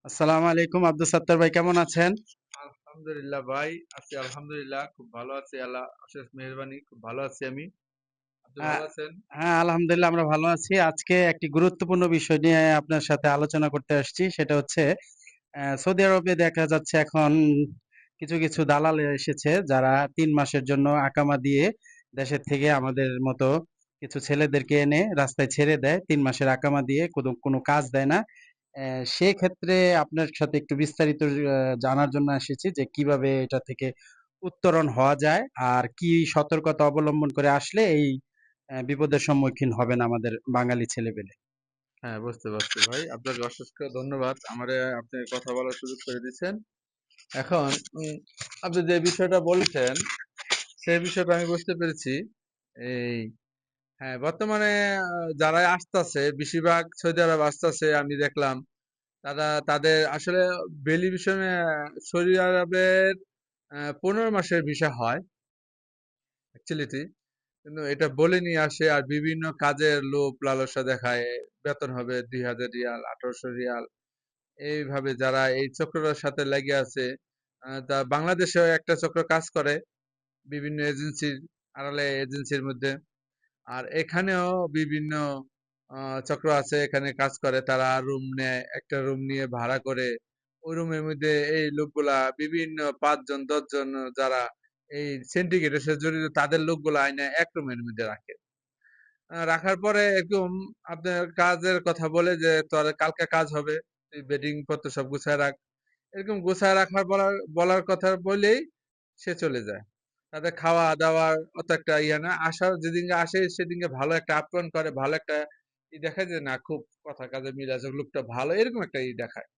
আসসালামু আলাইকুম আব্দুল সাত্তার ভাই, কেমন আছেন? আলহামদুলিল্লাহ ভাই, আছি আলহামদুলিল্লাহ, খুব ভালো আছি, আল্লাহ অশেষ মেহেরবানি, খুব ভালো আছি আমি। আপনি হ্যাঁ, ভালো আছেন? হ্যাঁ, আলহামদুলিল্লাহ আমরা ভালো আছি। আজকে একটি গুরুত্বপূর্ণ বিষয় নিয়ে আপনার সাথে আলোচনা করতে আসছি। সেটা হচ্ছে সৌদি আরবে দেখা যাচ্ছে এখন কিছু কিছু দালাল এসেছে যারা ৩ মাসের জন্য আকামা দিয়ে দেশের থেকে আমাদের মতো কিছু ছেলেদেরকে এনে রাস্তায় ছেড়ে দেয়। ৩ মাসের আকামা দিয়ে কোনো কোনো কাজ দেয় না। সেক্ষেত্রে আপনার সাথে একটু বিস্তারিত জানার জন্য এসেছি যে কিভাবে এটা থেকে উত্তরণ হওয়া যায় আর কি সতর্কতা অবলম্বন করে আসলে এই বিপদের সম্মুখীন হবেন আমাদের বাঙালি ছেলেপেলে। হ্যাঁ, বুঝতে পারছি ভাই, আপনাকে অসংখ্য ধন্যবাদ আমারে আপনি কথা বলার সুযোগ করে দিচ্ছেন। এখন উম, আপনি যে বিষয়টা বলছেন সেই বিষয়টা আমি বুঝতে পেরেছি। এই হ্যাঁ, বর্তমানে যারা আসতেছে বেশিরভাগ সৌদি আরব আসতেছে আমি দেখলাম, তাদের আসলে ভেরিফিকেশনে সৌদি আরবের 15 মাসের ভিসা হয় অ্যাকচুয়ালিটি, কিন্তু এটা বলে নিয়ে আসে আর বিভিন্ন কাজের লোভ লালসা দেখায়। বেতন হবে 2000 রিয়াল, 1800 রিয়াল, এইভাবে যারা এই চক্রটার সাথে লেগে আছে। তা বাংলাদেশেও একটা চক্র কাজ করে বিভিন্ন এজেন্সির আড়ালে, এজেন্সির মধ্যে। আর এখানেও বিভিন্ন চক্র আছে, এখানে কাজ করে, তারা রুম নেয়, একটা রুম নিয়ে ভাড়া করে ওই রুমের মধ্যে এই লোকগুলা বিভিন্ন 5 জন 10 জন যারা এই সিন্ডিকেটের সাথে জড়িত তাদের লোকগুলা আইনে এক রুমের মধ্যে রাখে। রাখার পরে এরকম আপনার কাজের কথা বলে যে তোর কালকে কাজ হবে, তুই বেডিং পত্র সব গুছায় রাখ, এরকম গুছায় রাখার বলার কথা বলেই সে চলে যায়। তাদের খাওয়া দাওয়ার অত একটা ইয়ে না, আসার যেদিনকে আসে সেদিনকে ভালো একটা আপ্যায়ন করে, ভালো একটা দেখায় যে না খুব কথা কাজে মিল আছে, লোকটা ভালো, এরকম একটা দেখায়।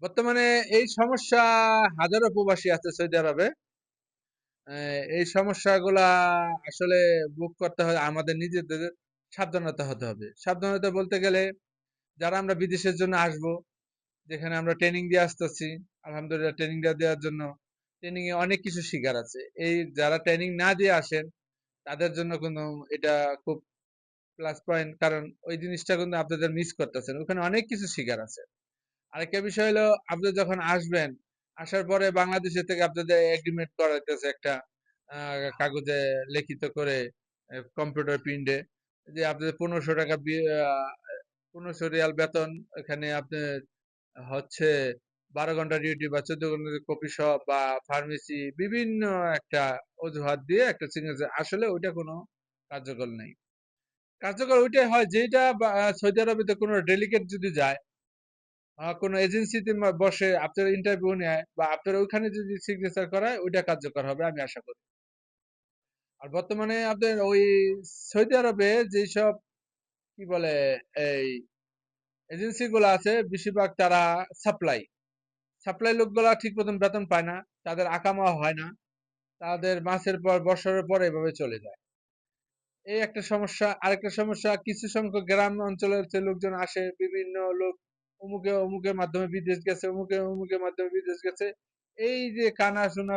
বর্তমানে এই সমস্যা হাজারো প্রবাসী আছে সৌদি আরবে। এই সমস্যাগুলা আসলে ভোগ করতে হয়, আমাদের নিজেদের সাবধানতা হতে হবে। সাবধানতা বলতে গেলে যারা আমরা বিদেশের জন্য আসব, যেখানে আমরা ট্রেনিং দিয়ে আসতেছি, আলহামদুলিল্লাহ ট্রেনিং দেওয়ার জন্য ট্রেনিং এ অনেক কিছু শিখার আছে। এই যারা ট্রেনিং না দিয়ে আসেন তাদের জন্য কোনো এটা খুব প্লাস পয়েন্ট, কারণ ওই জিনিসটা কিন্তু আপনাদের মিস করতেছেন, ওখানে অনেক কিছু শিখার আছে। আরেকটা বিষয় হলো, আপনি যখন আসবেন, আসার পরে বাংলাদেশের থেকে আপনাদের এগ্রিমেন্ট করাইতেছে একটা কাগজে লিখিত করে, কম্পিউটার প্রিন্টে, যে আপনাদের 1500 টাকা 1500 রিয়াল বেতন, এখানে আপনার হচ্ছে 12 ঘন্টা ডিউটি বা 14 ঘন্টা কপি শপ বা ফার্মেসি, বিভিন্ন একটা অজুহাত দিয়ে একটা সিগনেচার, আসলে ওইটা কোনো কার্যকর নেই। কার্যকর ওইটাই হয় যেটা সৌদি আরবে কোনো ডেলিগেট যদি যায়, কোনো এজেন্সিতে বসে আপনার ইন্টারভিউ নেয় বা আপনার ওইখানে যদি সিগনেচার করায়, ওইটা কার্যকর হবে আমি আশা করি। আর বর্তমানে আপনার ওই সৌদি আরবে যেসব কি বলে এই এজেন্সি গুলো আছে, বেশিরভাগ তারা সাপ্লাই সাপ্লাই লোকগুলা ঠিক মতন বেতন পায় না, তাদের আকামা হয় না, তাদের মাসের পর বছরের পর এভাবে চলে যায়। এই একটা সমস্যা। আরেকটা সমস্যা, কিছু সংখ্যক গ্রাম অঞ্চলের যে লোকজন আসে, বিভিন্ন লোক অমুকে অমুকের মাধ্যমে বিদেশ গেছে, অমুকে অমুকের মাধ্যমে বিদেশ গেছে, এই যে কানা শোনা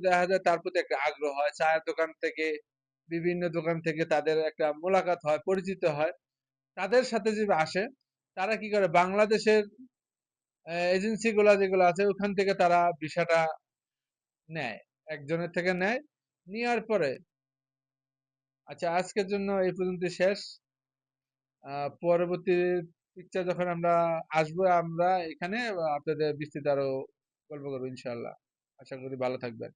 দেখা যায়, তার প্রতি একটা আগ্রহ হয়, চায়ের দোকান থেকে বিভিন্ন দোকান থেকে তাদের একটা মোলাকাত হয়, পরিচিত হয়। তাদের সাথে যে আসে, তারা কি করে বাংলাদেশের এজেন্সি গুলা যেগুলো আছে ওখান থেকে তারা ভিসাটা নেয়, একজনের থেকে নেয়। নেওয়ার পরে আচ্ছা, আজকের জন্য এই পর্যন্ত শেষ। পরবর্তী পিকচার যখন আমরা আসবো আমরা এখানে, আপনাদের বিস্তৃত আরো গল্প করবো ইনশাল্লাহ। আশা করি ভালো থাকবেন।